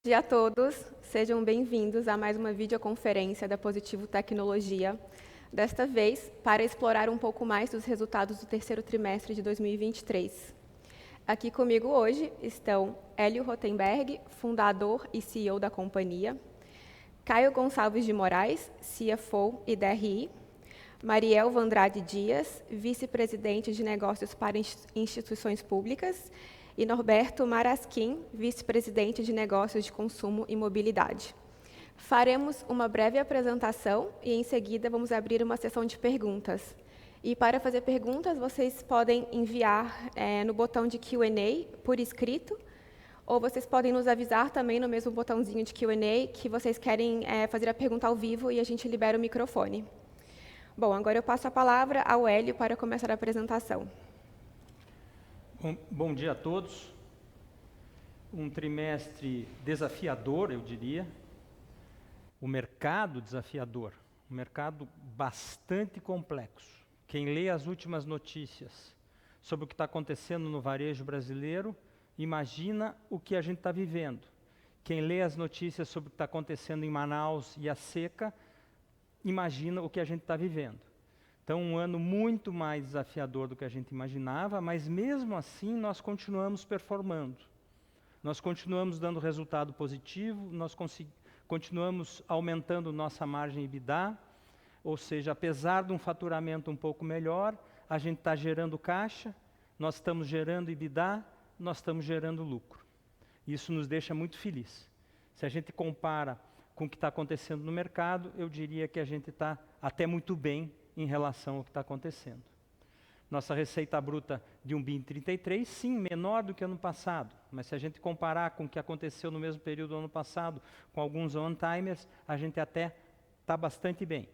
Bom dia a todos, sejam bem-vindos a mais uma videoconferência da Positivo Tecnologia, desta vez para explorar um pouco mais dos resultados do terceiro trimestre de 2023. Aqui comigo hoje estão Hélio Rotenberg, fundador e CEO da companhia, Caio Gonçalves de Moraes, CFO e DRI, Mariel Vandrade Dias, vice-presidente de negócios para instituições públicas, e Norberto Marasquim, vice-presidente de negócios de consumo e mobilidade. Faremos uma breve apresentação e, em seguida, vamos abrir uma sessão de perguntas. E para fazer perguntas, vocês podem enviar no botão de Q&A por escrito, ou vocês podem nos avisar também no mesmo botãozinho de Q&A que vocês querem fazer a pergunta ao vivo e a gente libera o microfone. Bom, agora eu passo a palavra ao Hélio para começar a apresentação. Bom dia a todos. Um trimestre desafiador, eu diria. O mercado desafiador, um mercado bastante complexo. Quem lê as últimas notícias sobre o que está acontecendo no varejo brasileiro, imagina o que a gente está vivendo. Quem lê as notícias sobre o que está acontecendo em Manaus e a seca, imagina o que a gente está vivendo. Então, um ano muito mais desafiador do que a gente imaginava, mas mesmo assim nós continuamos performando. Nós continuamos dando resultado positivo, nós continuamos aumentando nossa margem EBITDA, ou seja, apesar de um faturamento um pouco melhor, a gente está gerando caixa, nós estamos gerando EBITDA, nós estamos gerando lucro. Isso nos deixa muito felizes. Se a gente compara com o que está acontecendo no mercado, eu diria que a gente está até muito bem em relação ao que está acontecendo. Nossa receita bruta de 1 bi 33, sim, menor do que ano passado, mas se a gente comparar com o que aconteceu no mesmo período do ano passado, com alguns on-timers, a gente até está bastante bem.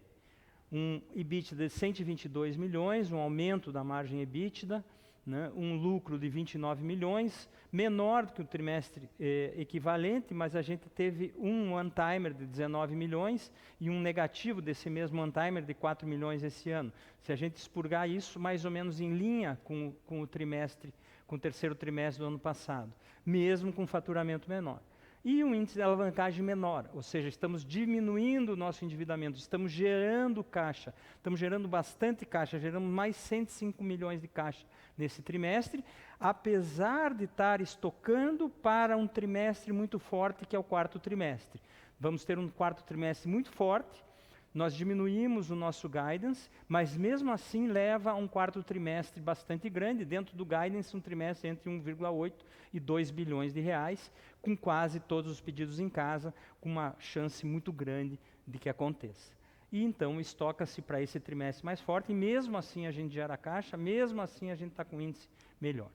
Um EBITDA de 122 milhões, um aumento da margem EBITDA, né, um lucro de 29 milhões, menor do que o trimestre equivalente, mas a gente teve um one-timer de 19 milhões e um negativo desse mesmo one-timer de 4 milhões esse ano. Se a gente expurgar isso, mais ou menos em linha com o terceiro trimestre do ano passado, mesmo com faturamento menor. E um índice de alavancagem menor, ou seja, estamos diminuindo o nosso endividamento, estamos gerando caixa, estamos gerando bastante caixa, geramos mais 105 milhões de caixa nesse trimestre, apesar de estar estocando para um trimestre muito forte, que é o quarto trimestre. Vamos ter um quarto trimestre muito forte, nós diminuímos o nosso guidance, mas mesmo assim leva a um quarto trimestre bastante grande, dentro do guidance um trimestre entre 1,8 e 2 bilhões de reais, com quase todos os pedidos em casa, com uma chance muito grande de que aconteça. E então estoca-se para esse trimestre mais forte, e mesmo assim a gente gera caixa, mesmo assim a gente está com um índice melhor.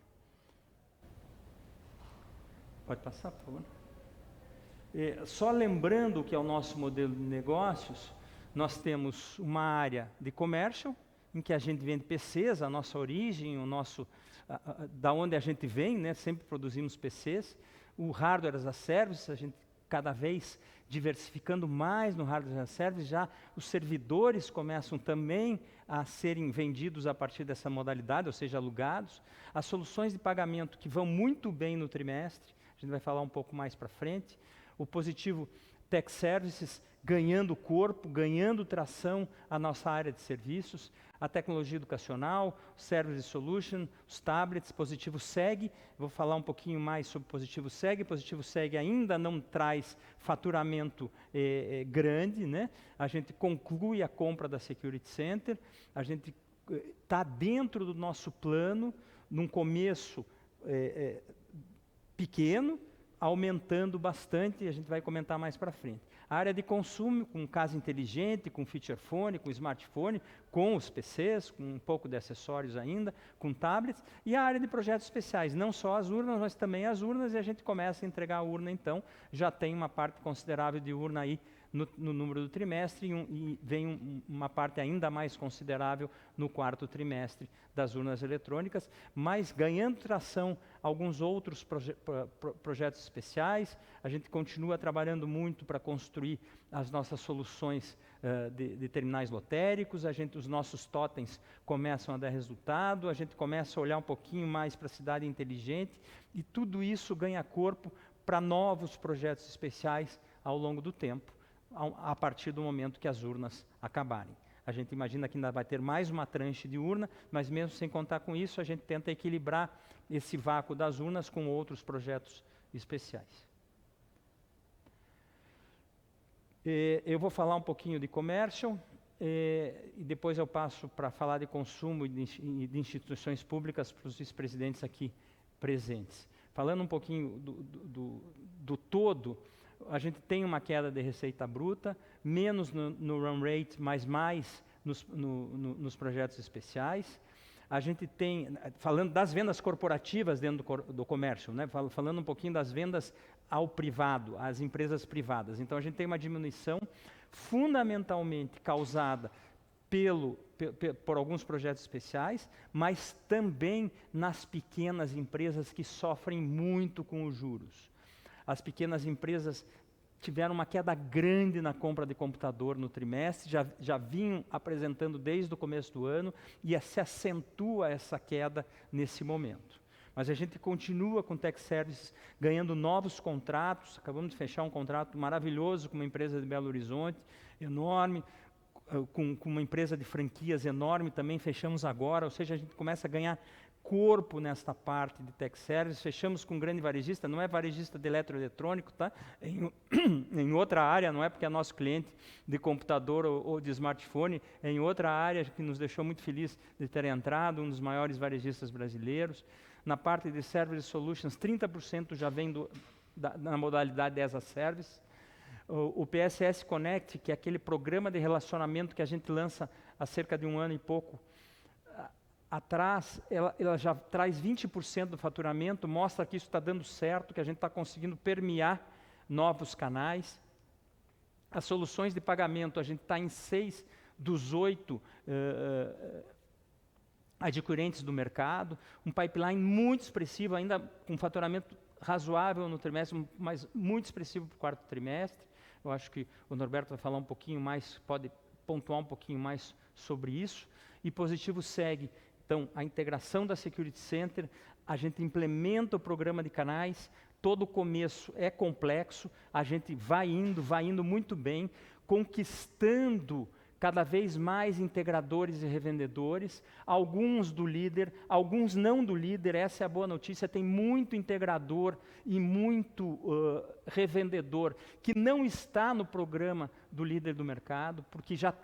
Pode passar, por favor. Só lembrando que é o nosso modelo de negócios, nós temos uma área de commercial, em que a gente vende PCs, a nossa origem, da onde a gente vem, né, sempre produzimos PCs. O hardware as a service, a gente cada vez diversificando mais no hardware as a service, já os servidores começam também a serem vendidos a partir dessa modalidade, ou seja, alugados. As soluções de pagamento que vão muito bem no trimestre, a gente vai falar um pouco mais para frente. O Positivo Tech Services ganhando corpo, ganhando tração a nossa área de serviços, a tecnologia educacional, Service Solution, os tablets, Positivo Seg. Vou falar um pouquinho mais sobre Positivo Seg. Positivo Seg ainda não traz faturamento grande, né? A gente conclui a compra da Security Center, a gente está dentro do nosso plano, num começo pequeno, aumentando bastante, e a gente vai comentar mais para frente. A área de consumo, com casa inteligente, com feature phone, com smartphone, com os PCs, com um pouco de acessórios ainda, com tablets, e a área de projetos especiais, não só as urnas, mas também as urnas, e a gente começa a entregar a urna então, já tem uma parte considerável de urna aí no número do trimestre, e vem uma parte ainda mais considerável no quarto trimestre das urnas eletrônicas, mas ganhando tração alguns outros projetos especiais. A gente continua trabalhando muito para construir as nossas soluções de terminais lotéricos, os nossos totens começam a dar resultado, a gente começa a olhar um pouquinho mais para a cidade inteligente, e tudo isso ganha corpo para novos projetos especiais ao longo do tempo, a partir do momento que as urnas acabarem. A gente imagina que ainda vai ter mais uma tranche de urna, mas mesmo sem contar com isso, a gente tenta equilibrar esse vácuo das urnas com outros projetos especiais. Eu vou falar um pouquinho de commercial, e depois eu passo para falar de consumo e de instituições públicas para os vice-presidentes aqui presentes. Falando um pouquinho do todo, a gente tem uma queda de receita bruta, menos no run rate, mas mais nos projetos especiais. A gente tem, falando das vendas corporativas dentro do comércio, né? Falando um pouquinho das vendas ao privado, às empresas privadas. Então a gente tem uma diminuição fundamentalmente causada por alguns projetos especiais, mas também nas pequenas empresas que sofrem muito com os juros. As pequenas empresas tiveram uma queda grande na compra de computador no trimestre, já vinham apresentando desde o começo do ano, e se acentua essa queda nesse momento. Mas a gente continua com Tech Services ganhando novos contratos. Acabamos de fechar um contrato maravilhoso com uma empresa de Belo Horizonte, enorme, com uma empresa de franquias enorme, também fechamos agora, ou seja, a gente começa a ganhar corpo nesta parte de Tech Services. Fechamos com um grande varejista, não é varejista de eletroeletrônico, tá? Em outra área, não é porque é nosso cliente de computador ou de smartphone, é em outra área que nos deixou muito feliz de ter entrado, um dos maiores varejistas brasileiros. Na parte de Service Solutions, 30% já vem na modalidade as a Service. O PSS Connect, que é aquele programa de relacionamento que a gente lança há cerca de um ano e pouco atrás, ela já traz 20% do faturamento, mostra que isso está dando certo, que a gente está conseguindo permear novos canais. As soluções de pagamento, a gente está em 6 dos 8 adquirentes do mercado, um pipeline muito expressivo, ainda com faturamento razoável no trimestre, mas muito expressivo para o quarto trimestre. Eu acho que o Norberto vai falar um pouquinho mais, pode pontuar um pouquinho mais sobre isso. E positivo segue, então, a integração da Security Center, a gente implementa o programa de canais, todo o começo é complexo, a gente vai indo muito bem, conquistando cada vez mais integradores e revendedores, alguns do líder, alguns não do líder. Essa é a boa notícia, tem muito integrador e muito revendedor que não está no programa do líder do mercado, porque já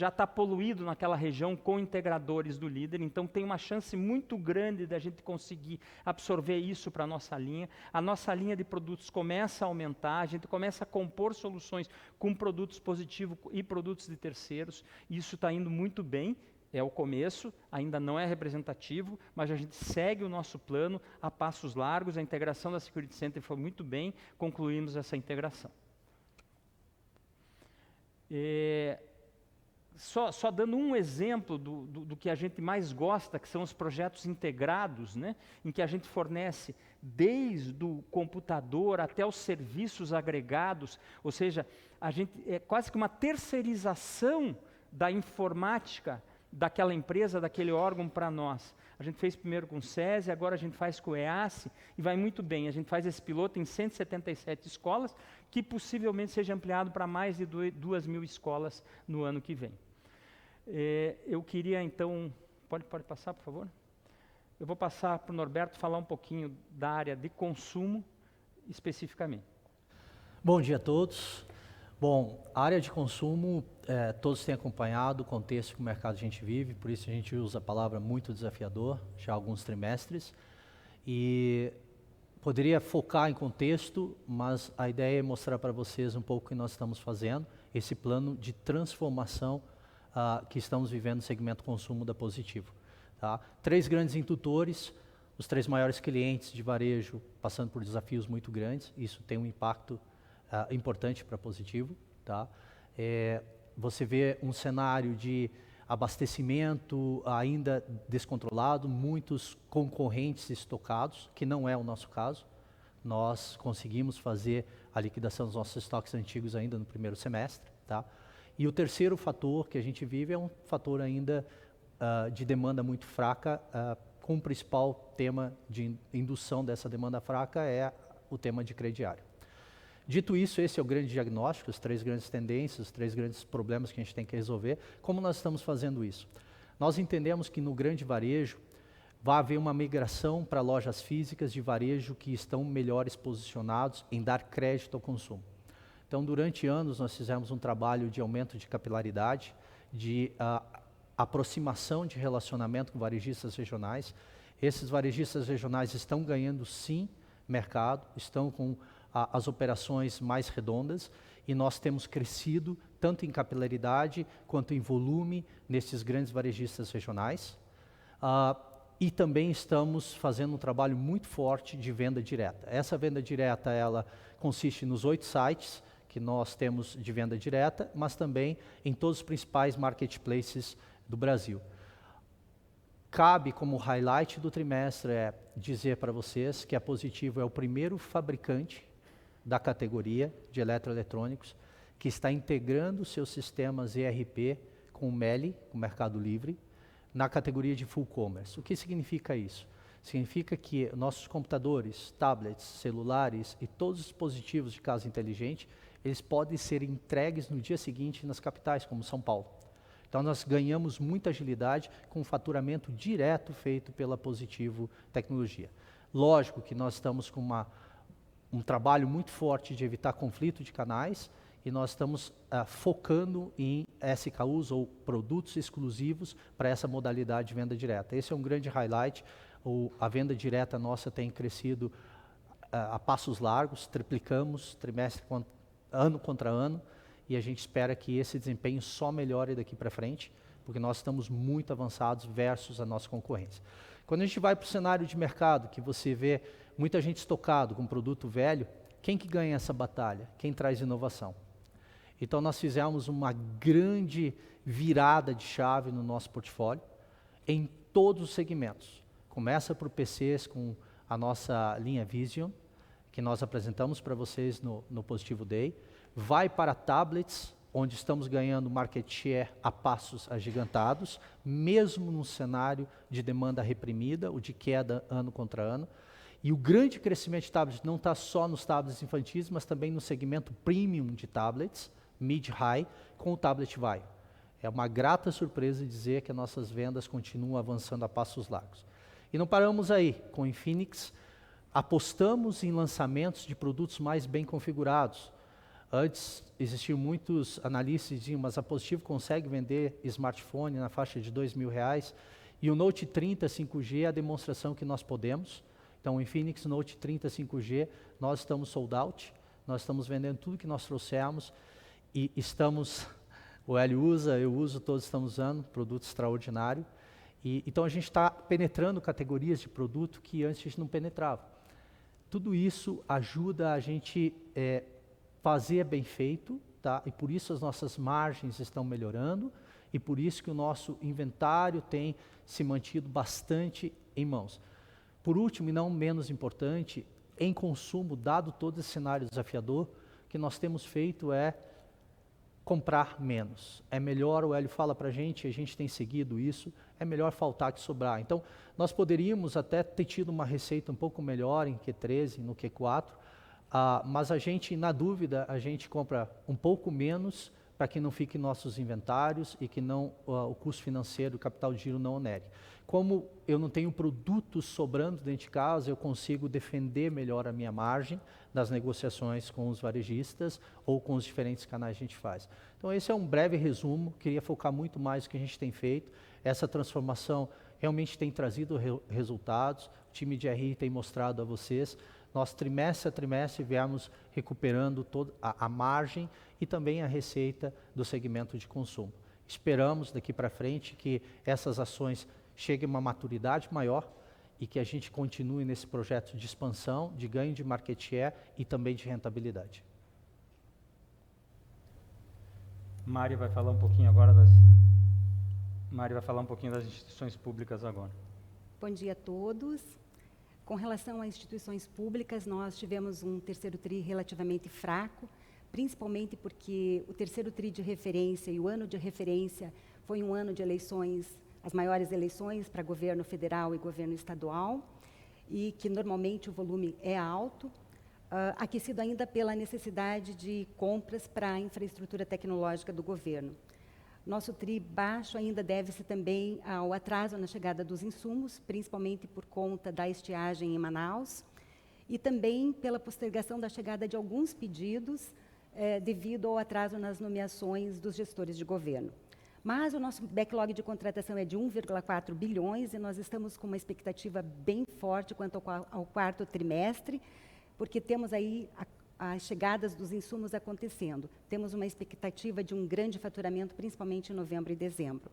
está poluído naquela região com integradores do líder, então tem uma chance muito grande da gente conseguir absorver isso para a nossa linha. A nossa linha de produtos começa a aumentar, a gente começa a compor soluções com produtos positivos e produtos de terceiros, e isso está indo muito bem. É o começo, ainda não é representativo, mas a gente segue o nosso plano a passos largos. A integração da Security Center foi muito bem, concluímos essa integração. Só dando um exemplo do que a gente mais gosta, que são os projetos integrados, né, em que a gente fornece desde o computador até os serviços agregados, ou seja, a gente é quase que uma terceirização da informática daquela empresa, daquele órgão para nós. A gente fez primeiro com o SESI, agora a gente faz com o EASSE, e vai muito bem. A gente faz esse piloto em 177 escolas, que possivelmente seja ampliado para mais de 2.000 escolas no ano que vem. Eu queria então, pode passar, por favor? Eu vou passar para o Norberto falar um pouquinho da área de consumo, especificamente. Bom dia a todos. Bom, a área de consumo, todos têm acompanhado o contexto que o mercado a gente vive, por isso a gente usa a palavra muito desafiador, já há alguns trimestres, e poderia focar em contexto, mas a ideia é mostrar para vocês um pouco o que nós estamos fazendo, esse plano de transformação que estamos vivendo no segmento consumo da Positivo. Tá? 3 grandes indutores, os 3 maiores clientes de varejo passando por desafios muito grandes, isso tem um impacto importante para Positivo. Tá? Você vê um cenário de abastecimento ainda descontrolado, muitos concorrentes estocados, que não é o nosso caso. Nós conseguimos fazer a liquidação dos nossos estoques antigos ainda no primeiro semestre. Tá? E o terceiro fator que a gente vive é um fator ainda de demanda muito fraca, com o principal tema de indução dessa demanda fraca é o tema de crediário. Dito isso, esse é o grande diagnóstico, as 3 grandes tendências, os 3 grandes problemas que a gente tem que resolver. Como nós estamos fazendo isso? Nós entendemos que no grande varejo vai haver uma migração para lojas físicas de varejo que estão melhores posicionados em dar crédito ao consumo. Então, durante anos, nós fizemos um trabalho de aumento de capilaridade, de aproximação de relacionamento com varejistas regionais. Esses varejistas regionais estão ganhando, sim, mercado, estão com as operações mais redondas, e nós temos crescido tanto em capilaridade quanto em volume nesses grandes varejistas regionais. E também estamos fazendo um trabalho muito forte de venda direta. Essa venda direta, ela consiste nos 8 sites que nós temos de venda direta, mas também em todos os principais marketplaces do Brasil. Cabe como highlight do trimestre dizer para vocês que a Positivo é o primeiro fabricante da categoria de eletroeletrônicos que está integrando seus sistemas ERP com o MELI, com o Mercado Livre, na categoria de full commerce. O que significa isso? Significa que nossos computadores, tablets, celulares e todos os dispositivos de casa inteligente, eles podem ser entregues no dia seguinte nas capitais, como São Paulo. Então nós ganhamos muita agilidade com o faturamento direto feito pela Positivo Tecnologia. Lógico que nós estamos com um trabalho muito forte de evitar conflito de canais, e nós estamos focando em SKUs ou produtos exclusivos para essa modalidade de venda direta. Esse é um grande highlight. A venda direta nossa tem crescido a passos largos, triplicamos ano contra ano, e a gente espera que esse desempenho só melhore daqui para frente, porque nós estamos muito avançados versus a nossa concorrência. Quando a gente vai para o cenário de mercado, que você vê muita gente estocado com produto velho, quem que ganha essa batalha? Quem traz inovação? Então nós fizemos uma grande virada de chave no nosso portfólio, em todos os segmentos. Começa por PCs com a nossa linha Vision, que nós apresentamos para vocês no Positivo Day. Vai para tablets, onde estamos ganhando market share a passos agigantados, mesmo num cenário de demanda reprimida, ou de queda ano contra ano. E o grande crescimento de tablets não está só nos tablets infantis, mas também no segmento premium de tablets, mid-high, com o tablet Vaio. É uma grata surpresa dizer que as nossas vendas continuam avançando a passos largos. E não paramos aí. Com o Infinix, apostamos em lançamentos de produtos mais bem configurados. Antes, existiam muitos analistas que diziam, mas a Positivo consegue vender smartphone na faixa de R$2.000, e o Note 30 5G é a demonstração que nós podemos. Então, o Infinix Note 30 5G, nós estamos sold out, nós estamos vendendo tudo que nós trouxemos, e estamos, o Hélio usa, eu uso, todos estamos usando, produto extraordinário. Então a gente está penetrando categorias de produto que antes a gente não penetrava. Tudo isso ajuda a gente fazer bem feito, tá? E por isso as nossas margens estão melhorando, e por isso que o nosso inventário tem se mantido bastante em mãos. Por último, e não menos importante, em consumo, dado todo esse cenário desafiador, o que nós temos feito é comprar menos. É melhor, o Hélio fala para a gente tem seguido isso, é melhor faltar que sobrar. Então, nós poderíamos até ter tido uma receita um pouco melhor em Q13, no Q4, mas a gente, na dúvida, a gente compra um pouco menos para que não fiquem nossos inventários e que não o custo financeiro, o capital de giro não onere. Como eu não tenho produtos sobrando dentro de casa, eu consigo defender melhor a minha margem nas negociações com os varejistas ou com os diferentes canais que a gente faz. Então esse é um breve resumo, queria focar muito mais no que a gente tem feito. Essa transformação realmente tem trazido resultados, o time de RI tem mostrado a vocês. Nós, trimestre a trimestre, viemos recuperando toda a margem e também a receita do segmento de consumo. Esperamos daqui para frente que essas ações cheguem a uma maturidade maior e que a gente continue nesse projeto de expansão, de ganho de market share e também de rentabilidade. Mari vai falar um pouquinho das instituições públicas agora. Bom dia a todos. Com relação às instituições públicas, nós tivemos um terceiro TRI relativamente fraco, principalmente porque o terceiro TRI de referência e o ano de referência foi um ano de eleições, as maiores eleições para governo federal e governo estadual, e que normalmente o volume é alto. aquecido ainda pela necessidade de compras para a infraestrutura tecnológica do governo. Nosso TRI baixo ainda deve-se também ao atraso na chegada dos insumos, principalmente por conta da estiagem em Manaus, e também pela postergação da chegada de alguns pedidos devido ao atraso nas nomeações dos gestores de governo. Mas o nosso backlog de contratação é de 1,4 bilhões e nós estamos com uma expectativa bem forte quanto ao quarto trimestre, porque temos aí as chegadas dos insumos acontecendo. Temos uma expectativa de um grande faturamento, principalmente em novembro e dezembro.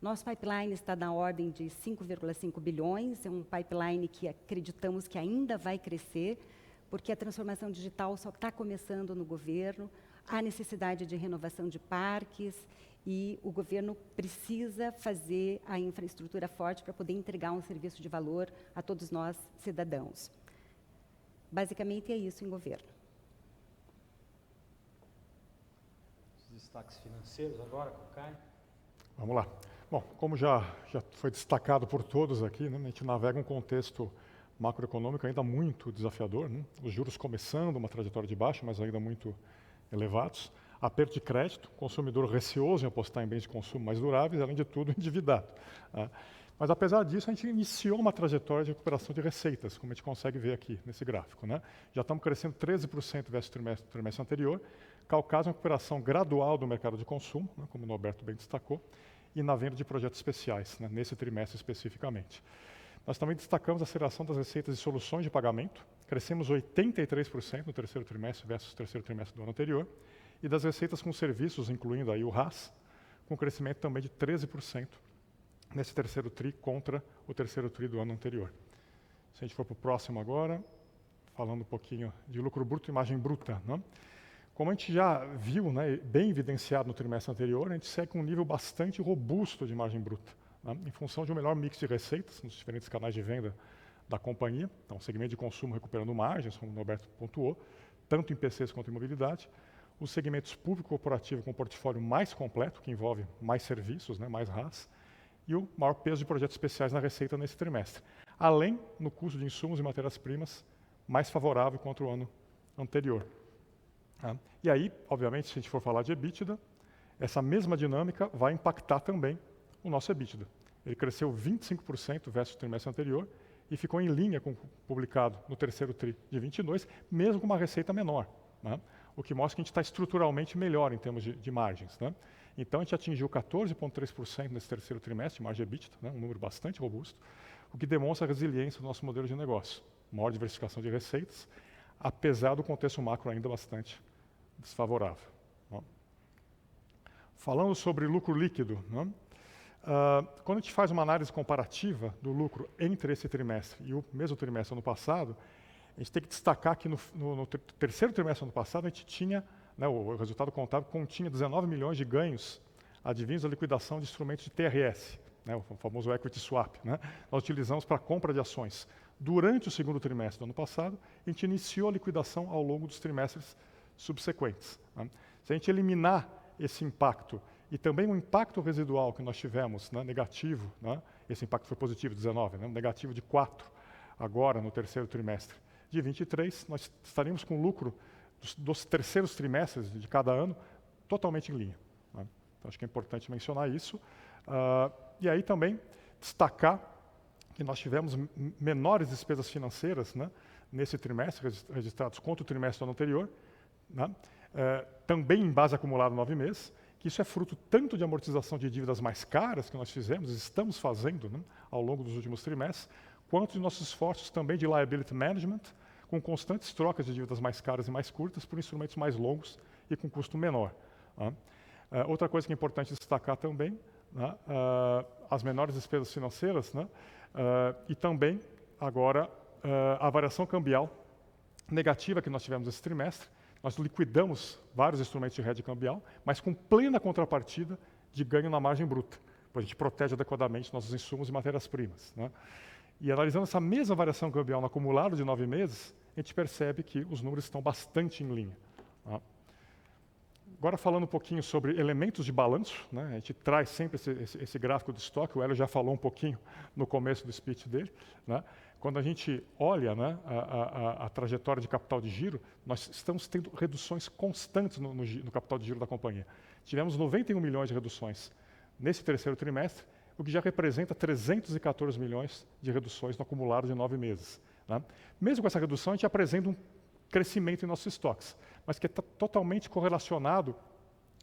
Nosso pipeline está na ordem de 5,5 bilhões, é um pipeline que acreditamos que ainda vai crescer, porque a transformação digital só está começando no governo, há necessidade de renovação de parques e o governo precisa fazer a infraestrutura forte para poder entregar um serviço de valor a todos nós, cidadãos. Basicamente é isso em governo. Os destaques financeiros agora, com o Caio. Vamos lá. Bom, como já foi destacado por todos aqui, né, a gente navega um contexto macroeconômico ainda muito desafiador, né? Os juros começando uma trajetória de baixa, mas ainda muito elevados. Aperto de crédito, consumidor receoso em apostar em bens de consumo mais duráveis, além de tudo, endividado. Tá? Mas, apesar disso, a gente iniciou uma trajetória de recuperação de receitas, como a gente consegue ver aqui nesse gráfico. Né? Já estamos crescendo 13% versus o trimestre anterior, calcado uma recuperação gradual do mercado de consumo, né, como o Norberto bem destacou, e na venda de projetos especiais, né, nesse trimestre especificamente. Nós também destacamos a aceleração das receitas de soluções de pagamento, crescemos 83% no terceiro trimestre versus o terceiro trimestre do ano anterior, e das receitas com serviços, incluindo aí o RaaS, com crescimento também de 13% nesse terceiro TRI contra o terceiro TRI do ano anterior. Se a gente for para o próximo agora, falando um pouquinho de lucro bruto e margem bruta. Né? Como a gente já viu, né, bem evidenciado no trimestre anterior, a gente segue com um nível bastante robusto de margem bruta, né, em função de um melhor mix de receitas nos diferentes canais de venda da companhia, então segmento de consumo recuperando margens, como o Norberto pontuou, tanto em PCs quanto em mobilidade, os segmentos público e corporativo com um portfólio mais completo, que envolve mais serviços, né, mais RaaS, e o maior peso de projetos especiais na receita nesse trimestre. Além, no custo de insumos e matérias-primas, mais favorável contra o ano anterior. Tá? E aí, obviamente, se a gente for falar de EBITDA, essa mesma dinâmica vai impactar também o nosso EBITDA. Ele cresceu 25% versus o trimestre anterior e ficou em linha com o publicado no terceiro TRI de 22, mesmo com uma receita menor. Né? O que mostra que a gente está estruturalmente melhor em termos de margens. Né? Então, a gente atingiu 14,3% nesse terceiro trimestre de margem EBITDA, né? Um número bastante robusto, o que demonstra a resiliência do nosso modelo de negócio. Maior diversificação de receitas, apesar do contexto macro ainda bastante desfavorável. Né? Falando sobre lucro líquido, né? Quando a gente faz uma análise comparativa do lucro entre esse trimestre e o mesmo trimestre ano passado, a gente tem que destacar que no terceiro trimestre do ano passado, a gente tinha, né, o resultado contábil continha 19 milhões de ganhos advindos da liquidação de instrumentos de TRS, né, o famoso equity swap. Né, nós utilizamos para compra de ações. Durante o segundo trimestre do ano passado, a gente iniciou a liquidação ao longo dos trimestres subsequentes. Né. Se a gente eliminar esse impacto e também o impacto residual que nós tivemos, né, negativo, né, esse impacto foi positivo, 19, né, negativo de 4 agora no terceiro trimestre de 23, nós estaríamos com lucro dos terceiros trimestres de cada ano totalmente em linha. Né? Então, acho que é importante mencionar isso. E aí também destacar que nós tivemos menores despesas financeiras, né, nesse trimestre, registrados contra o trimestre do ano anterior, né, também em base acumulada 9 meses, que isso é fruto tanto de amortização de dívidas mais caras que nós fizemos, estamos fazendo, né, ao longo dos últimos trimestres, quanto de nossos esforços também de liability management, com constantes trocas de dívidas mais caras e mais curtas por instrumentos mais longos e com custo menor. Né? Outra coisa que é importante destacar também, né, as menores despesas financeiras, né, e também, agora, a variação cambial negativa que nós tivemos esse trimestre. Nós liquidamos vários instrumentos de hedge cambial, mas com plena contrapartida de ganho na margem bruta, pois a gente protege adequadamente nossos insumos e matérias-primas. Né? E analisando essa mesma variação cambial no acumulado de 9 meses, a gente percebe que os números estão bastante em linha. Tá? Agora falando um pouquinho sobre elementos de balanço, né? A gente traz sempre esse gráfico de estoque, o Hélio já falou um pouquinho no começo do speech dele. Né? quando a gente olha, né, a trajetória de capital de giro, nós estamos tendo reduções constantes no capital de giro da companhia. Tivemos 91 milhões de reduções nesse terceiro trimestre, o que já representa 314 milhões de reduções no acumulado de 9 meses. Né? Mesmo com essa redução, a gente apresenta um crescimento em nossos estoques, mas que está totalmente correlacionado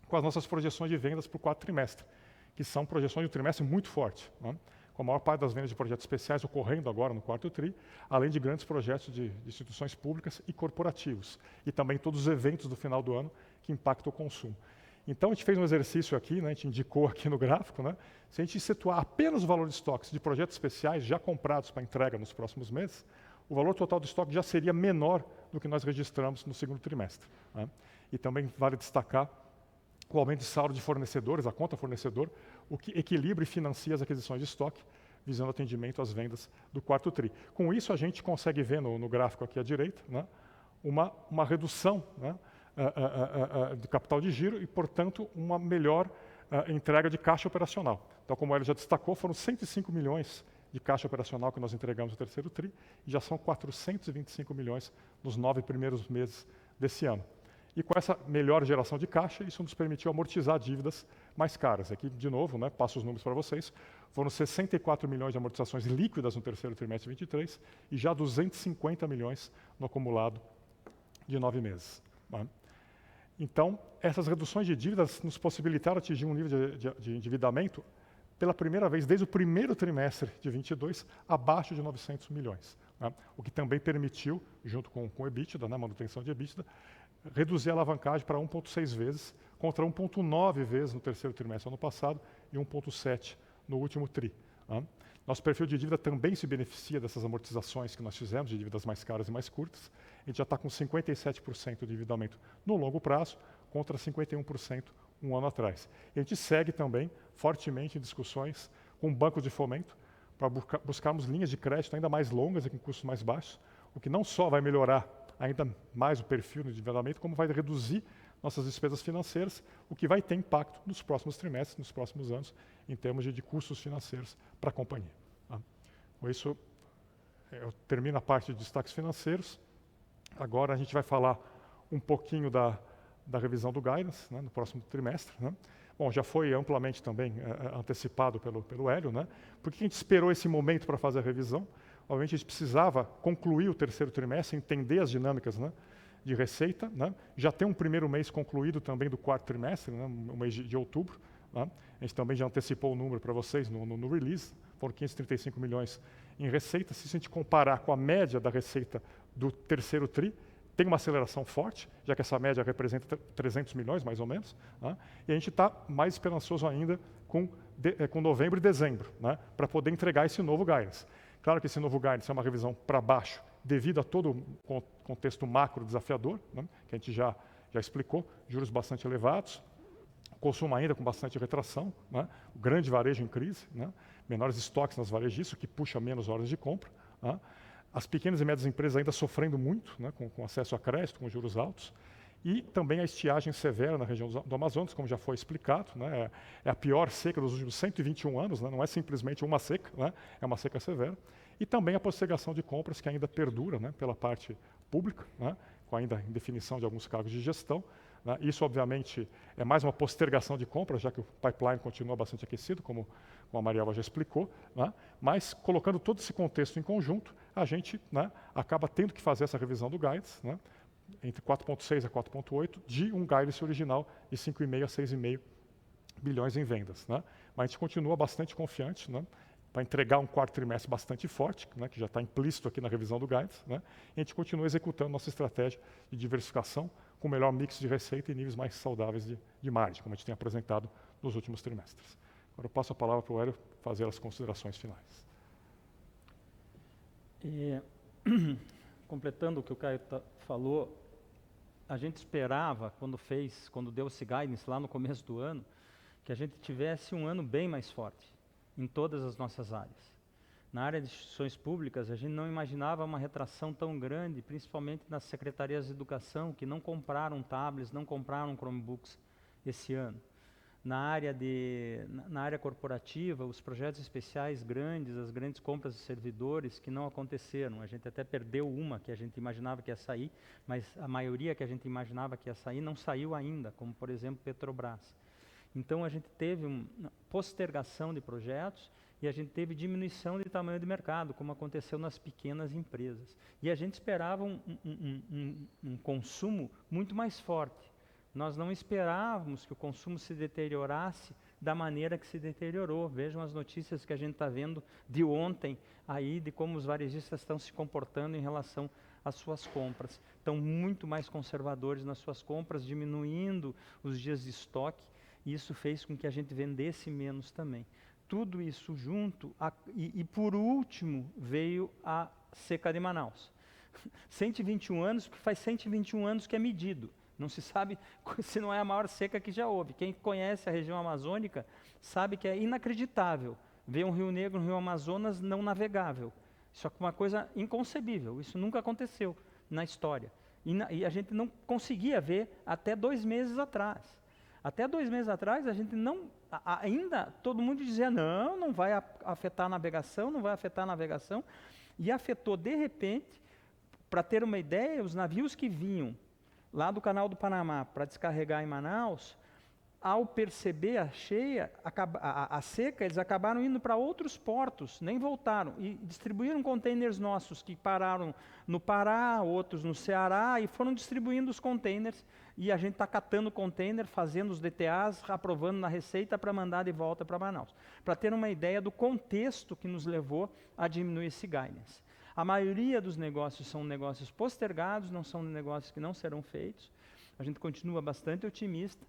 com as nossas projeções de vendas para o quarto trimestre, que são projeções de um trimestre muito forte, né? Com a maior parte das vendas de projetos especiais ocorrendo agora no quarto TRI, além de grandes projetos de instituições públicas e corporativos, e também todos os eventos do final do ano que impactam o consumo. Então, a gente fez um exercício aqui, né, a gente indicou aqui no gráfico, né, se a gente situar apenas o valor de estoques de projetos especiais já comprados para entrega nos próximos meses, o valor total do estoque já seria menor do que nós registramos no segundo trimestre. Né? E também vale destacar o aumento de saldo de fornecedores, a conta fornecedor, o que equilibra e financia as aquisições de estoque, visando atendimento às vendas do quarto TRI. Com isso, a gente consegue ver no gráfico aqui à direita, né, uma redução, né, do capital de giro e, portanto, uma melhor entrega de caixa operacional. Então, como ele já destacou, foram 105 milhões de caixa operacional que nós entregamos no terceiro TRI e já são 425 milhões nos 9 primeiros meses desse ano. E com essa melhor geração de caixa, isso nos permitiu amortizar dívidas mais caras. Aqui, de novo, né, passo os números para vocês, foram 64 milhões de amortizações líquidas no terceiro trimestre de 23 e já 250 milhões no acumulado de 9 meses. Né? Então, essas reduções de dívidas nos possibilitaram atingir um nível de endividamento pela primeira vez desde o primeiro trimestre de 22 abaixo de 900 milhões. Né? O que também permitiu, junto com o EBITDA, né, manutenção de EBITDA, reduzir a alavancagem para 1,6 vezes, contra 1,9 vezes no terceiro trimestre do ano passado e 1,7 no último TRI. Né? Nosso perfil de dívida também se beneficia dessas amortizações que nós fizemos, de dívidas mais caras e mais curtas. A gente já está com 57% de endividamento no longo prazo, contra 51% um ano atrás. E a gente segue também fortemente em discussões com o Banco de Fomento para buscarmos linhas de crédito ainda mais longas e com custos mais baixos, o que não só vai melhorar ainda mais o perfil do endividamento, como vai reduzir nossas despesas financeiras, o que vai ter impacto nos próximos trimestres, nos próximos anos, em termos de custos financeiros para a companhia. Tá? Com isso, eu termino a parte de destaques financeiros. Agora a gente vai falar um pouquinho da revisão do guidance, né, no próximo trimestre. Né? Bom, já foi amplamente também antecipado pelo Hélio. Né? Por que a gente esperou esse momento para fazer a revisão? Obviamente, a gente precisava concluir o terceiro trimestre, entender as dinâmicas, né, de receita. Né? Já tem um primeiro mês concluído também do quarto trimestre, né, o mês de outubro. Né? A gente também já antecipou o número para vocês no release, foram 535 milhões em receita. Se a gente comparar com a média da receita do terceiro TRI, tem uma aceleração forte, já que essa média representa 300 milhões, mais ou menos. Né? E a gente está mais esperançoso ainda com novembro e dezembro, né, para poder entregar esse novo guidance. Claro que esse novo guidance é uma revisão para baixo, devido a todo o contexto macro desafiador, né, que a gente já explicou, juros bastante elevados, consumo ainda com bastante retração, né, o grande varejo em crise, né, menores estoques nas varejistas, o que puxa menos horas de compra, né, as pequenas e médias empresas ainda sofrendo muito, né, com acesso a crédito, com juros altos, e também a estiagem severa na região do Amazonas, como já foi explicado, né, é a pior seca dos últimos 121 anos, né, não é simplesmente uma seca, né, é uma seca severa, e também a postergação de compras que ainda perdura, né, pela parte pública, né, com ainda indefinição de alguns cargos de gestão. Né, isso, obviamente, é mais uma postergação de compras, já que o pipeline continua bastante aquecido, como a Mariela já explicou, né, mas colocando todo esse contexto em conjunto, a gente, né, acaba tendo que fazer essa revisão do guidance, né, entre 4,6 a 4,8, de um guidance original de 5,5 a 6,5 bilhões em vendas. Né? Mas a gente continua bastante confiante, né, para entregar um quarto trimestre bastante forte, né, que já está implícito aqui na revisão do guidance. Né? E a gente continua executando nossa estratégia de diversificação com melhor mix de receita e níveis mais saudáveis de margem, como a gente tem apresentado nos últimos trimestres. Agora eu passo a palavra para o Hélio fazer as considerações finais. Completando o que o Caio falou, a gente esperava, quando deu esse guidance lá no começo do ano, que a gente tivesse um ano bem mais forte em todas as nossas áreas. Na área de instituições públicas, a gente não imaginava uma retração tão grande, principalmente nas secretarias de educação, que não compraram tablets, não compraram Chromebooks esse ano. na área corporativa, os projetos especiais grandes, as grandes compras de servidores que não aconteceram. A gente até perdeu uma que a gente imaginava que ia sair, mas a maioria que a gente imaginava que ia sair não saiu ainda, como por exemplo Petrobras. Então a gente teve uma postergação de projetos e a gente teve diminuição de tamanho de mercado, como aconteceu nas pequenas empresas. E a gente esperava um consumo muito mais forte. Nós não esperávamos que o consumo se deteriorasse da maneira que se deteriorou. Vejam as notícias que a gente está vendo de ontem, aí, de como os varejistas estão se comportando em relação às suas compras. Estão muito mais conservadores nas suas compras, diminuindo os dias de estoque, e isso fez com que a gente vendesse menos também. Tudo isso junto, e por último veio a seca de Manaus. 121 anos, porque faz 121 anos que é medido. Não se sabe se não é a maior seca que já houve. Quem conhece a região amazônica sabe que é inacreditável ver um rio Negro, um rio Amazonas não navegável. Isso é uma coisa inconcebível, isso nunca aconteceu na história. E a gente não conseguia ver até 2 meses atrás. Até 2 meses atrás a gente não, ainda todo mundo dizia não vai afetar a navegação, não vai afetar a navegação. E afetou de repente, para ter uma ideia, os navios que vinham lá do Canal do Panamá para descarregar em Manaus, ao perceber a cheia, a seca, eles acabaram indo para outros portos, nem voltaram, e distribuíram containers nossos que pararam no Pará, outros no Ceará, e foram distribuindo os containers, e a gente está catando container, fazendo os DTAs, aprovando na Receita para mandar de volta para Manaus, para ter uma ideia do contexto que nos levou a diminuir esse guidance. A maioria dos negócios são negócios postergados, não são negócios que não serão feitos. A gente continua bastante otimista,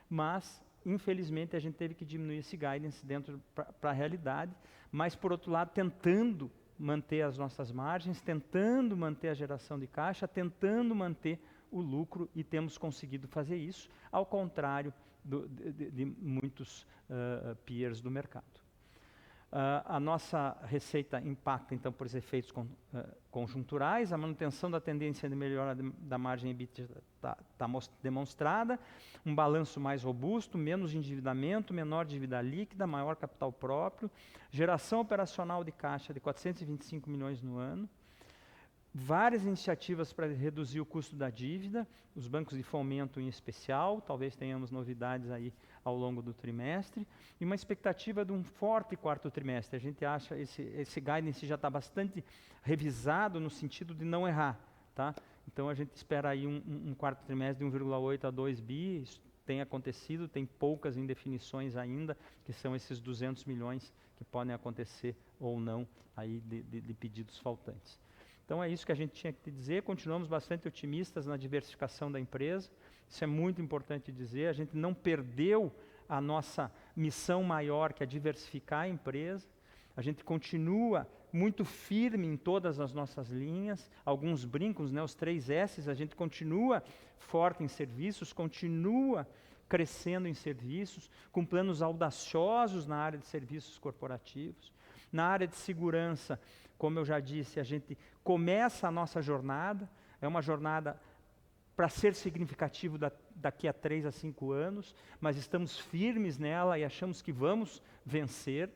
mas, infelizmente, a gente teve que diminuir esse guidance dentro para a realidade, mas, por outro lado, tentando manter as nossas margens, tentando manter a geração de caixa, tentando manter o lucro, e temos conseguido fazer isso, ao contrário de muitos peers do mercado. A nossa receita impacta, então, por efeitos conjunturais. A manutenção da tendência de melhora da margem EBITDA está demonstrada, um balanço mais robusto, menos endividamento, menor dívida líquida, maior capital próprio, geração operacional de caixa de 425 milhões no ano, várias iniciativas para reduzir o custo da dívida, os bancos de fomento em especial, talvez tenhamos novidades aí ao longo do trimestre, e uma expectativa de um forte 4º trimestre. A gente acha esse guidance já está bastante revisado no sentido de não errar, tá? Então a gente espera aí um 4º trimestre de 1,8 a 2 bi, isso tem acontecido, tem poucas indefinições ainda, que são esses 200 milhões que podem acontecer ou não aí de pedidos faltantes. Então é isso que a gente tinha que dizer. Continuamos bastante otimistas na diversificação da empresa. Isso é muito importante dizer. A gente não perdeu a nossa missão maior, que é diversificar a empresa. A gente continua muito firme em todas as nossas linhas. Alguns brincos, né, os 3 S's, a gente continua forte em serviços, continua crescendo em serviços, com planos audaciosos na área de serviços corporativos. Na área de segurança, como eu já disse, a gente começa a nossa jornada, é uma jornada para ser significativo daqui a 3 a 5 anos, mas estamos firmes nela e achamos que vamos vencer.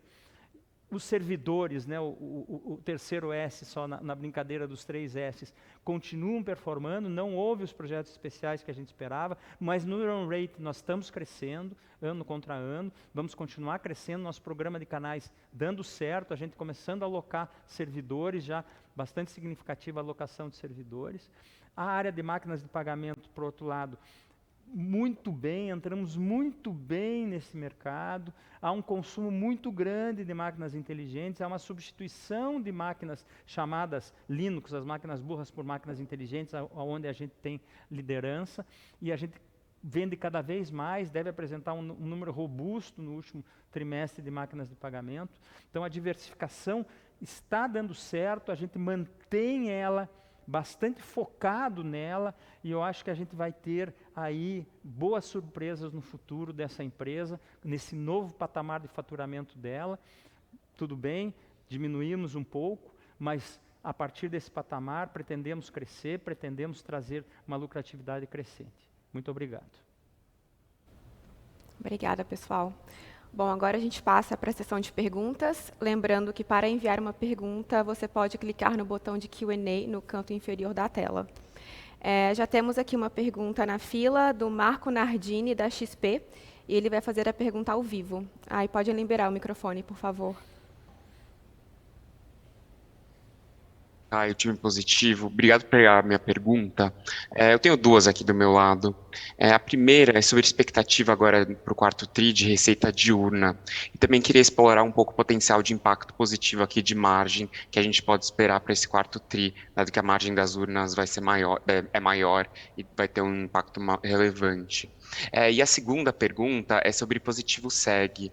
Os servidores, né, o terceiro S, só na brincadeira dos 3 S's, continuam performando, não houve os projetos especiais que a gente esperava, mas no run rate nós estamos crescendo, ano contra ano, vamos continuar crescendo, nosso programa de canais dando certo, a gente começando a alocar servidores, já bastante significativa a alocação de servidores. A área de máquinas de pagamento, por outro lado, muito bem, entramos muito bem nesse mercado, há um consumo muito grande de máquinas inteligentes, há uma substituição de máquinas chamadas Linux, as máquinas burras por máquinas inteligentes, onde a gente tem liderança, e a gente vende cada vez mais, deve apresentar um número robusto no último trimestre de máquinas de pagamento. Então a diversificação está dando certo, a gente mantém ela bastante focado nela, e eu acho que a gente vai ter aí boas surpresas no futuro dessa empresa, nesse novo patamar de faturamento dela. Tudo bem, diminuímos um pouco, mas a partir desse patamar pretendemos crescer, pretendemos trazer uma lucratividade crescente. Muito obrigado. Obrigada, pessoal. Bom, agora a gente passa para a sessão de perguntas. Lembrando que para enviar uma pergunta, você pode clicar no botão de Q&A no canto inferior da tela. Já temos aqui uma pergunta na fila do Marco Nardini, da XP, e ele vai fazer a pergunta ao vivo. Aí pode liberar o microfone, por favor. O time positivo. Obrigado por pegar a minha pergunta. Eu tenho duas aqui do meu lado. A primeira é sobre expectativa agora para o quarto TRI de receita diurna. E também queria explorar um pouco o potencial de impacto positivo aqui de margem que a gente pode esperar para esse quarto TRI, dado que a margem das urnas vai ser maior, é maior e vai ter um impacto relevante. E a segunda pergunta é sobre positivo SEG.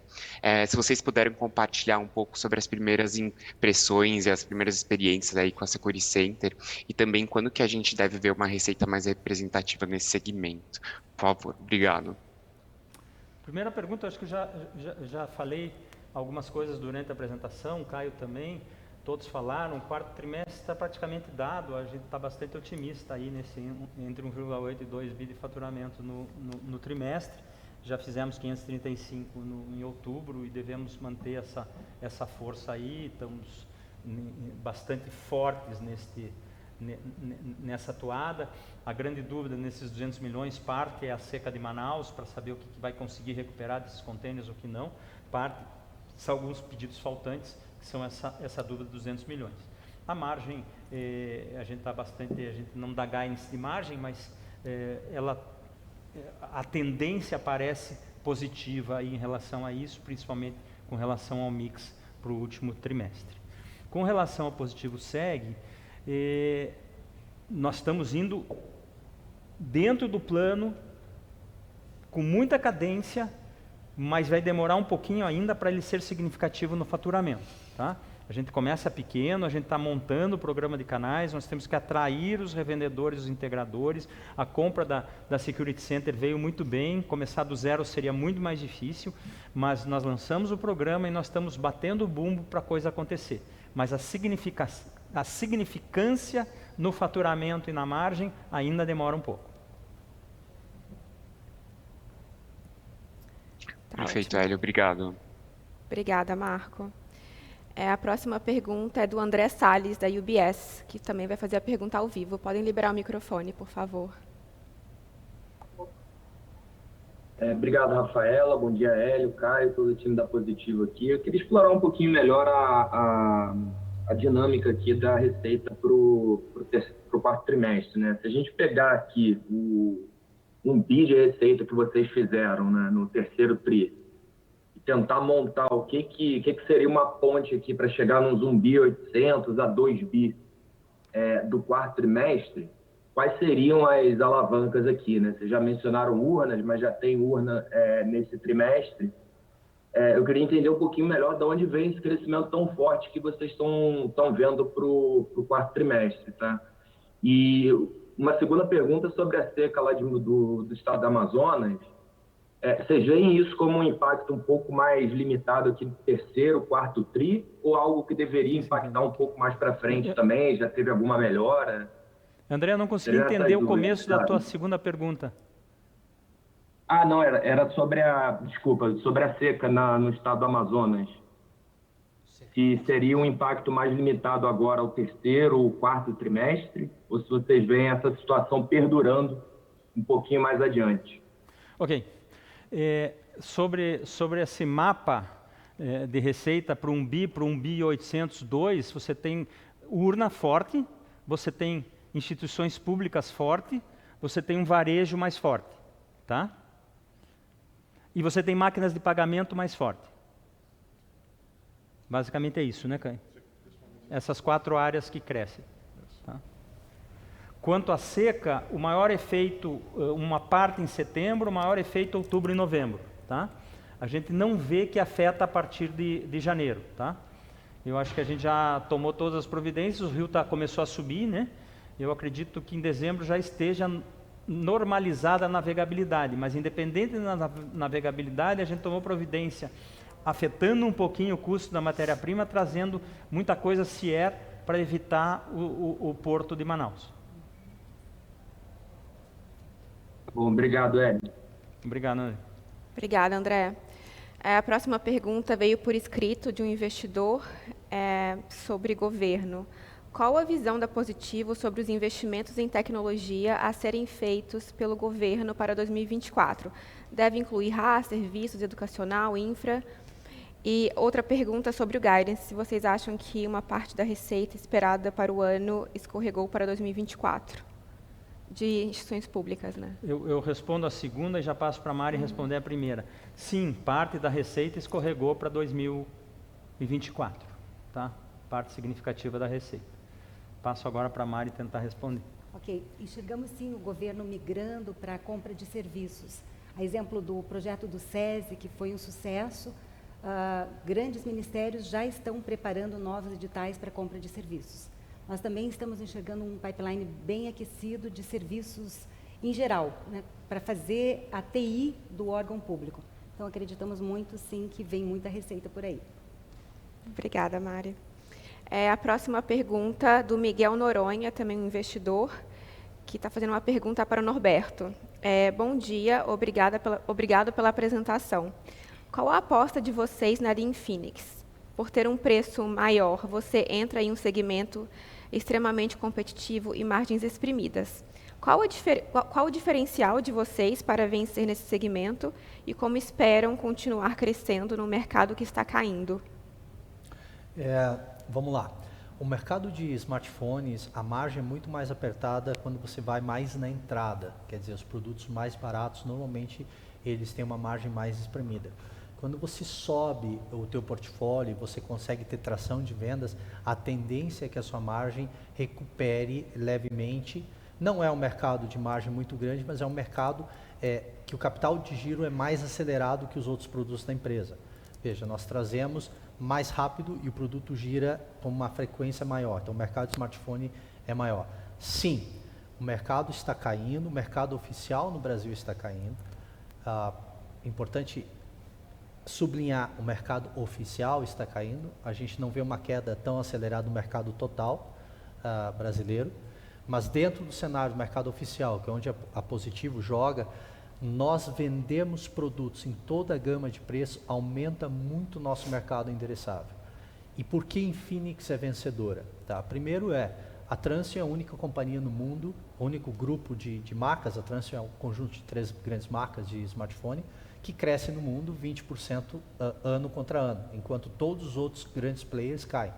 Se vocês puderem compartilhar um pouco sobre as primeiras impressões e as primeiras experiências aí com a Security Center e também quando que a gente deve ver uma receita mais representativa nesse segmento. Por favor, obrigado. Primeira pergunta, acho que eu já falei algumas coisas durante a apresentação, o Caio também, todos falaram, o quarto trimestre está praticamente dado, a gente está bastante otimista aí nesse entre 1,8 e 2 bi de faturamento no trimestre. Já fizemos 535 em outubro e devemos manter essa força aí, estamos bastante fortes nessa atoada. A grande dúvida nesses 200 milhões, parte é a seca de Manaus, para saber o que vai conseguir recuperar desses contêineres ou o que não. Parte são alguns pedidos faltantes, que são essa dúvida dos 200 milhões. A margem, a gente não dá guidance de margem, mas a tendência parece positiva aí em relação a isso, principalmente com relação ao mix para o último trimestre. Com relação ao positivo SEG, nós estamos indo dentro do plano, com muita cadência, mas vai demorar um pouquinho ainda para ele ser significativo no faturamento. Tá? A gente começa pequeno, a gente está montando o programa de canais, nós temos que atrair os revendedores, os integradores. A compra da Security Center veio muito bem, começar do zero seria muito mais difícil, mas nós lançamos o programa e nós estamos batendo o bumbo para a coisa acontecer. Mas a significância no faturamento e na margem ainda demora um pouco. Perfeito, Hélio, obrigado. Obrigada, Marco. A próxima pergunta é do André Salles, da UBS, que também vai fazer a pergunta ao vivo. Podem liberar o microfone, por favor. Obrigado, Rafaela. Bom dia, Hélio, Caio, todo o time da Positivo aqui. Eu queria explorar um pouquinho melhor a dinâmica aqui da receita para o quarto trimestre, né? Se a gente pegar aqui um bi de receita que vocês fizeram, né, no terceiro TRI, e tentar montar o que seria uma ponte aqui para chegar nos 1 bi 800 a 2 bi do quarto trimestre, quais seriam as alavancas aqui, né? Vocês já mencionaram urnas, mas já tem urna nesse trimestre. Eu queria entender um pouquinho melhor de onde vem esse crescimento tão forte que vocês estão vendo para o quarto trimestre, tá? E uma segunda pergunta sobre a seca lá do estado do Amazonas. Vocês veem isso como um impacto um pouco mais limitado aqui no terceiro, quarto TRI, ou algo que deveria impactar um pouco mais para frente também? Já teve alguma melhora? André, eu não consegui entender o começo da tua segunda pergunta. Não, era sobre sobre a seca no estado do Amazonas. Se seria um impacto mais limitado agora ao terceiro ou quarto trimestre, ou se vocês veem essa situação perdurando um pouquinho mais adiante. Ok. Sobre esse mapa de receita para 1 bi 802, você tem urna forte, você tem instituições públicas forte, você tem um varejo mais forte, tá? E você tem máquinas de pagamento mais forte. Basicamente é isso, né, Caio? Essas 4 áreas que crescem. Tá? Quanto à seca, o maior efeito, uma parte em setembro, o maior efeito outubro e novembro. Tá? A gente não vê que afeta a partir de janeiro. Tá? Eu acho que a gente já tomou todas as providências, o rio começou a subir, né? Eu acredito que em dezembro já esteja normalizada a navegabilidade, mas independente da navegabilidade, a gente tomou providência afetando um pouquinho o custo da matéria-prima, trazendo muita coisa CIER para evitar o porto de Manaus. Bom, obrigado, Hélio. Obrigado, André. Obrigada, André. A próxima pergunta veio por escrito de um investidor sobre governo. Qual a visão da Positivo sobre os investimentos em tecnologia a serem feitos pelo governo para 2024? Deve incluir RaaS, serviços, educacional, infra? E outra pergunta sobre o guidance, se vocês acham que uma parte da receita esperada para o ano escorregou para 2024, de instituições públicas, né? Eu respondo a segunda e já passo para a Mari responder a primeira. Sim, parte da receita escorregou para 2024, tá? Parte significativa da receita. Passo agora para a Mari tentar responder. Ok, enxergamos sim o governo migrando para a compra de serviços. A exemplo do projeto do SESI, que foi um sucesso, grandes ministérios já estão preparando novos editais para compra de serviços. Nós também estamos enxergando um pipeline bem aquecido de serviços em geral, né, para fazer a TI do órgão público. Então, acreditamos muito, sim, que vem muita receita por aí. Obrigada, Mari. A próxima pergunta do Miguel Noronha, também um investidor, que está fazendo uma pergunta para o Norberto. Bom dia, obrigado pela apresentação. Qual a aposta de vocês na Lean Phoenix? Por ter um preço maior, você entra em um segmento extremamente competitivo e margens exprimidas. Qual o diferencial de vocês para vencer nesse segmento e como esperam continuar crescendo no mercado que está caindo? Vamos lá. O mercado de smartphones, a margem é muito mais apertada quando você vai mais na entrada. Quer dizer, os produtos mais baratos, normalmente, eles têm uma margem mais espremida. Quando você sobe o teu portfólio, você consegue ter tração de vendas, a tendência é que a sua margem recupere levemente. Não é um mercado de margem muito grande, mas é um mercado que o capital de giro é mais acelerado que os outros produtos da empresa. Veja, nós trazemos mais rápido e o produto gira com uma frequência maior. Então, o mercado de smartphone é maior. Sim, o mercado está caindo, o mercado oficial no Brasil está caindo. Importante sublinhar, o mercado oficial está caindo. A gente não vê uma queda tão acelerada no mercado total brasileiro. Mas dentro do cenário do mercado oficial, que é onde a Positivo joga, nós vendemos produtos em toda a gama de preço, aumenta muito o nosso mercado endereçável. E por que Infinix é vencedora? Tá? Primeiro a Transsion é a única companhia no mundo, o único grupo de marcas, a Transsion é um conjunto de 3 grandes marcas de smartphone, que cresce no mundo 20% ano contra ano, enquanto todos os outros grandes players caem.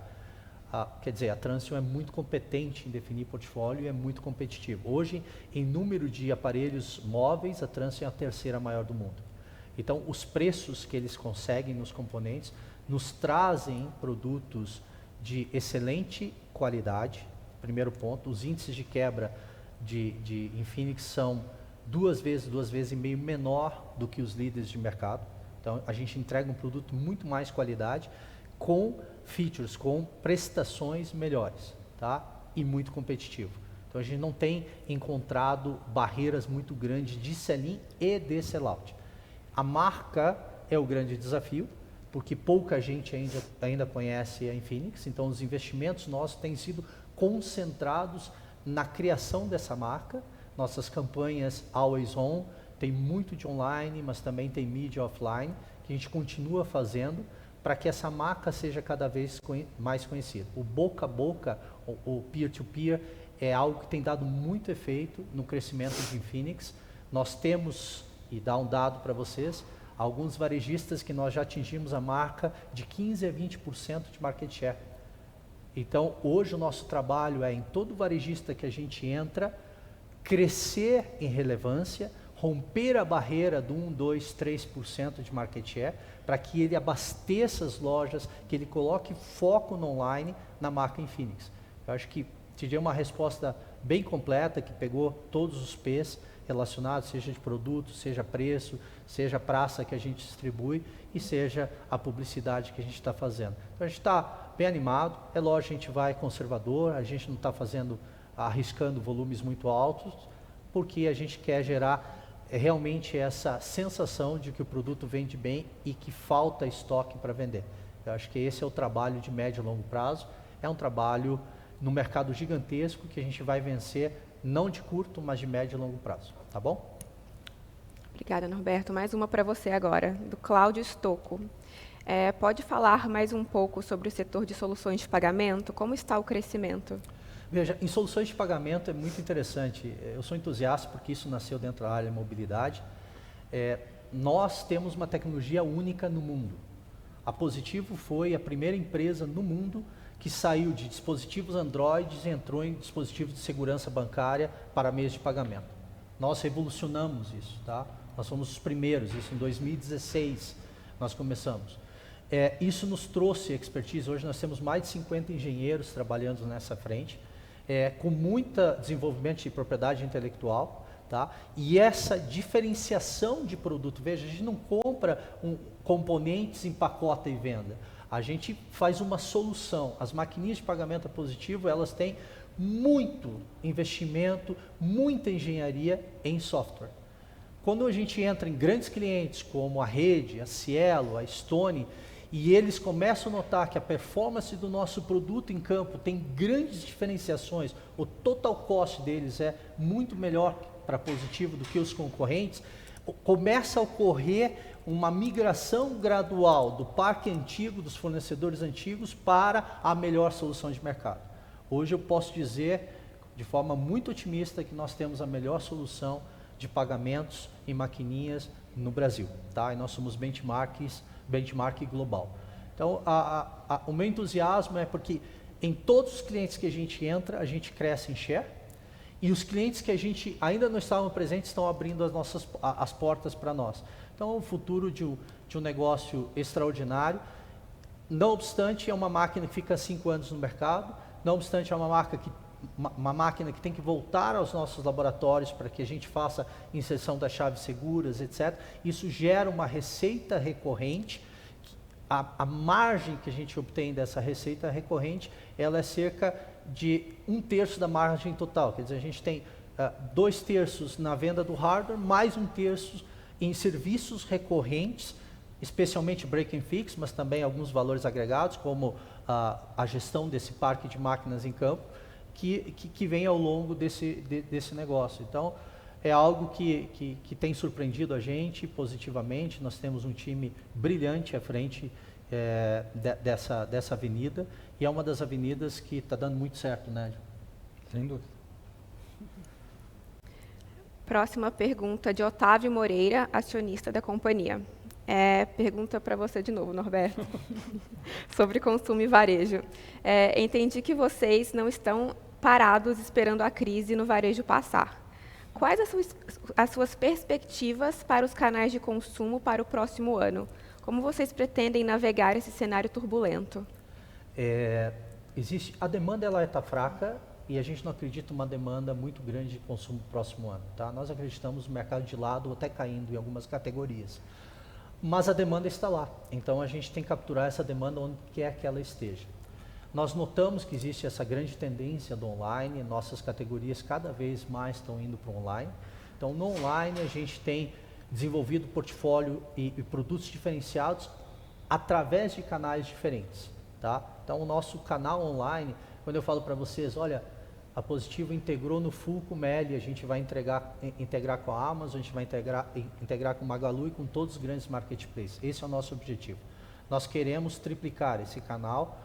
Quer dizer, a Transsion é muito competente em definir portfólio e é muito competitivo. Hoje, em número de aparelhos móveis, a Transsion é a terceira maior do mundo. Então, os preços que eles conseguem nos componentes nos trazem produtos de excelente qualidade. Primeiro ponto, os índices de quebra de Infinix são 2 vezes e meio menor do que os líderes de mercado. Então, a gente entrega um produto muito mais qualidade, com features, com prestações melhores, tá? E muito competitivo. Então a gente não tem encontrado barreiras muito grandes de sell-in e de sell-out. A marca é o grande desafio, porque pouca gente ainda conhece a Infinix, então os investimentos nossos têm sido concentrados na criação dessa marca. Nossas campanhas Always On, tem muito de online, mas também tem mídia offline, que a gente continua fazendo, para que essa marca seja cada vez mais conhecida. O boca a boca, o peer-to-peer, é algo que tem dado muito efeito no crescimento de Infinix. Nós temos, e dá um dado para vocês, alguns varejistas que nós já atingimos a marca de 15% a 20% de market share. Então, hoje o nosso trabalho é, em todo varejista que a gente entra, crescer em relevância, romper a barreira do 1, 2, 3% de market share, para que ele abasteça as lojas, que ele coloque foco no online na marca Infinix. Eu acho que te dei uma resposta bem completa, que pegou todos os P's relacionados, seja de produto, seja preço, seja praça que a gente distribui e seja a publicidade que a gente está fazendo. Então a gente está bem animado, é lógico, a gente vai conservador, a gente não está arriscando volumes muito altos, porque a gente quer gerar realmente essa sensação de que o produto vende bem e que falta estoque para vender. Eu acho que esse é o trabalho de médio e longo prazo, é um trabalho no mercado gigantesco que a gente vai vencer, não de curto, mas de médio e longo prazo, tá bom? Obrigada, Norberto. Mais uma para você agora, do Cláudio Stocco. Pode falar mais um pouco sobre o setor de soluções de pagamento? Como está o crescimento? Veja, em soluções de pagamento é muito interessante. Eu sou entusiasta porque isso nasceu dentro da área de mobilidade. Nós temos uma tecnologia única no mundo. A Positivo foi a primeira empresa no mundo que saiu de dispositivos Android e entrou em dispositivos de segurança bancária para meios de pagamento. Nós revolucionamos isso, tá? Nós fomos os primeiros, isso em 2016 nós começamos. Isso nos trouxe expertise. Hoje nós temos mais de 50 engenheiros trabalhando nessa frente, com muito desenvolvimento de propriedade intelectual, tá? E essa diferenciação de produto, veja, a gente não compra componentes em pacote e venda, a gente faz uma solução. As maquininhas de pagamento Positivo, elas têm muito investimento, muita engenharia em software. Quando a gente entra em grandes clientes como a Rede, a Cielo, a Stone, e eles começam a notar que a performance do nosso produto em campo tem grandes diferenciações, o total cost deles é muito melhor para Positivo do que os concorrentes, começa a ocorrer uma migração gradual do parque antigo, dos fornecedores antigos, para a melhor solução de mercado. Hoje eu posso dizer, de forma muito otimista, que nós temos a melhor solução de pagamentos em maquininhas no Brasil, tá? E nós somos benchmark global. Então, o meu entusiasmo é porque em todos os clientes que a gente entra, a gente cresce em share, e os clientes que a gente ainda não estavam presentes estão abrindo as portas para nós. Então, é um futuro de um negócio extraordinário. Não obstante, é uma máquina que fica 5 anos no mercado, não obstante, é uma máquina que tem que voltar aos nossos laboratórios para que a gente faça inserção das chaves seguras, etc. Isso gera uma receita recorrente. A margem que a gente obtém dessa receita recorrente, ela é cerca de 1/3 da margem total. Quer dizer, a gente tem 2/3 na venda do hardware, mais 1/3 em serviços recorrentes, especialmente break and fix, mas também alguns valores agregados, como a gestão desse parque de máquinas em campo, que vem ao longo desse negócio. Então, é algo que tem surpreendido a gente positivamente. Nós temos um time brilhante à frente dessa avenida, e é uma das avenidas que está dando muito certo, né? Sem dúvida. Próxima pergunta de Otávio Moreira, acionista da companhia. Pergunta para você de novo, Norberto, sobre consumo e varejo. Entendi que vocês não estão parados esperando a crise no varejo passar. Quais as suas perspectivas para os canais de consumo para o próximo ano? Como vocês pretendem navegar esse cenário turbulento? A demanda ela está fraca, e a gente não acredita uma demanda muito grande de consumo no próximo ano, tá? Nós acreditamos no mercado de lado até caindo em algumas categorias. Mas a demanda está lá, então a gente tem que capturar essa demanda onde quer que ela esteja. Nós notamos que existe essa grande tendência do online, nossas categorias cada vez mais estão indo para o online. Então, no online a gente tem desenvolvido portfólio e produtos diferenciados através de canais diferentes, tá? Então, o nosso canal online, quando eu falo para vocês, olha, a Positivo integrou no Full com o Meli, a gente vai integrar com a Amazon, a gente vai integrar com o Magalu e com todos os grandes marketplaces. Esse é o nosso objetivo. Nós queremos triplicar esse canal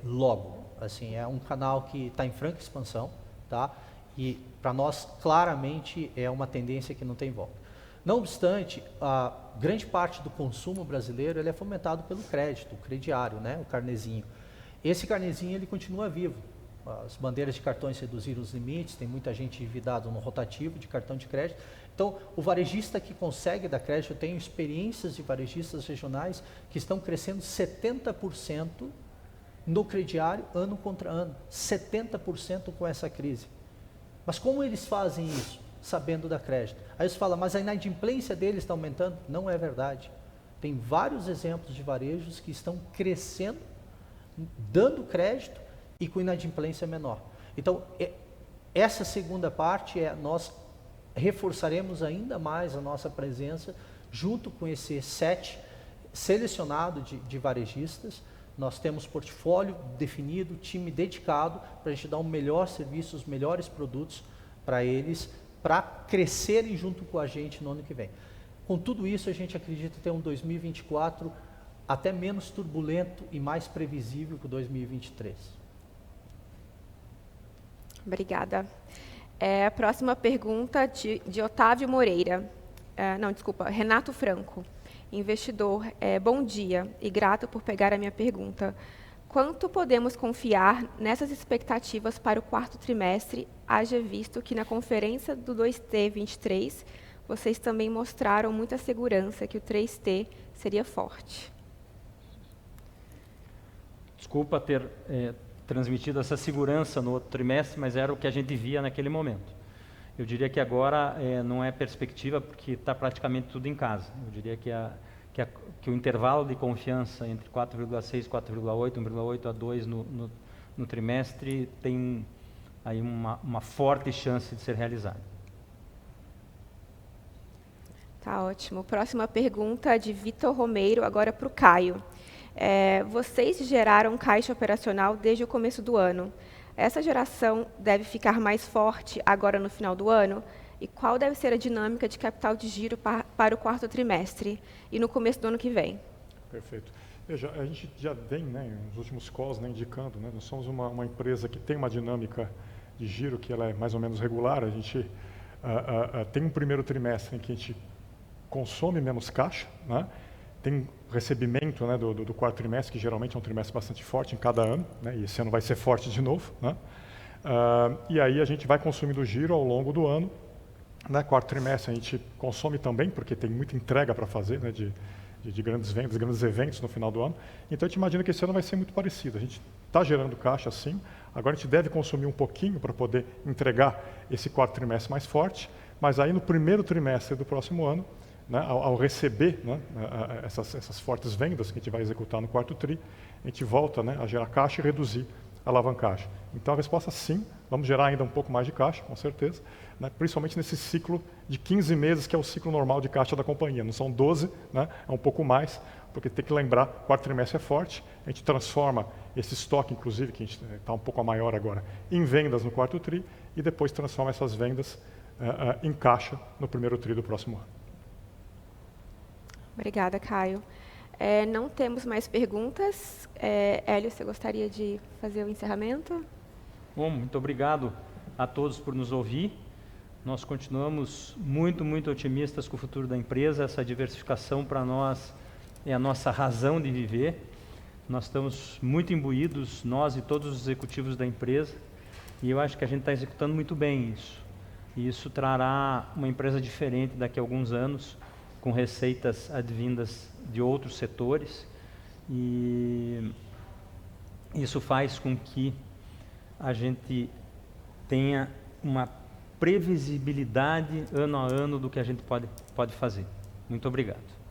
logo. Assim, é um canal que está em franca expansão, tá? E para nós, claramente, é uma tendência que não tem volta. Não obstante, a grande parte do consumo brasileiro ele é fomentado pelo crédito, o crediário, né? O carnezinho. Esse carnezinho ele continua vivo. As bandeiras de cartões reduziram os limites, tem muita gente endividada no rotativo de cartão de crédito. Então, o varejista que consegue dar crédito, eu tenho experiências de varejistas regionais que estão crescendo 70% no crediário, ano contra ano. 70% com essa crise. Mas como eles fazem isso? Sabendo dar crédito. Aí você fala, mas a inadimplência deles está aumentando? Não é verdade. Tem vários exemplos de varejos que estão crescendo, dando crédito, e com inadimplência menor. Então, essa segunda parte nós reforçaremos ainda mais a nossa presença junto com esse set selecionado de varejistas. Nós temos portfólio definido, time dedicado para a gente dar um melhor serviço, os melhores produtos para eles para crescerem junto com a gente no ano que vem. Com tudo isso, a gente acredita ter um 2024 até menos turbulento e mais previsível que o 2023. Obrigada. A próxima pergunta de Otávio Moreira. Renato Franco, investidor. Bom dia e grato por pegar a minha pergunta. Quanto podemos confiar nessas expectativas para o quarto trimestre, haja visto que na conferência do 2T23, vocês também mostraram muita segurança que o 3T seria forte? Desculpa ter transmitido essa segurança no outro trimestre, mas era o que a gente via naquele momento. Eu diria que agora não é perspectiva, porque está praticamente tudo em casa. Eu diria que o intervalo de confiança entre 4,6, 4,8, 1,8 a 2 no trimestre tem aí uma forte chance de ser realizado. Tá ótimo. Próxima pergunta de Vitor Romeiro, agora para o Caio. Vocês geraram caixa operacional desde o começo do ano. Essa geração deve ficar mais forte agora no final do ano? E qual deve ser a dinâmica de capital de giro para o quarto trimestre e no começo do ano que vem? Perfeito. Veja, a gente já vem, nos últimos calls, indicando, nós somos uma empresa que tem uma dinâmica de giro que ela é mais ou menos regular. A gente tem um primeiro trimestre em que a gente consome menos caixa, tem recebimento do quarto trimestre, que geralmente é um trimestre bastante forte em cada ano, e esse ano vai ser forte de novo. E aí a gente vai consumindo giro ao longo do ano. Quarto trimestre a gente consome também, porque tem muita entrega para fazer, de grandes vendas, grandes eventos no final do ano. Então a gente imagina que esse ano vai ser muito parecido. A gente está gerando caixa sim, agora a gente deve consumir um pouquinho para poder entregar esse quarto trimestre mais forte, mas aí no primeiro trimestre do próximo ano, ao receber essas fortes vendas que a gente vai executar no quarto tri, a gente volta a gerar caixa e reduzir a alavancagem. Então a resposta sim, vamos gerar ainda um pouco mais de caixa, com certeza, principalmente nesse ciclo de 15 meses, que é o ciclo normal de caixa da companhia. Não são 12, é um pouco mais, porque tem que lembrar, o quarto trimestre é forte, a gente transforma esse estoque, inclusive, que a gente está um pouco maior agora, em vendas no quarto tri, e depois transforma essas vendas em caixa no primeiro tri do próximo ano. Obrigada, Caio. Não temos mais perguntas. Hélio, você gostaria de fazer o encerramento? Bom, muito obrigado a todos por nos ouvir. Nós continuamos muito, muito otimistas com o futuro da empresa. Essa diversificação para nós é a nossa razão de viver. Nós estamos muito imbuídos, nós e todos os executivos da empresa, e eu acho que a gente está executando muito bem isso. E isso trará uma empresa diferente daqui a alguns anos, com receitas advindas de outros setores, e isso faz com que a gente tenha uma previsibilidade ano a ano do que a gente pode fazer. Muito obrigado.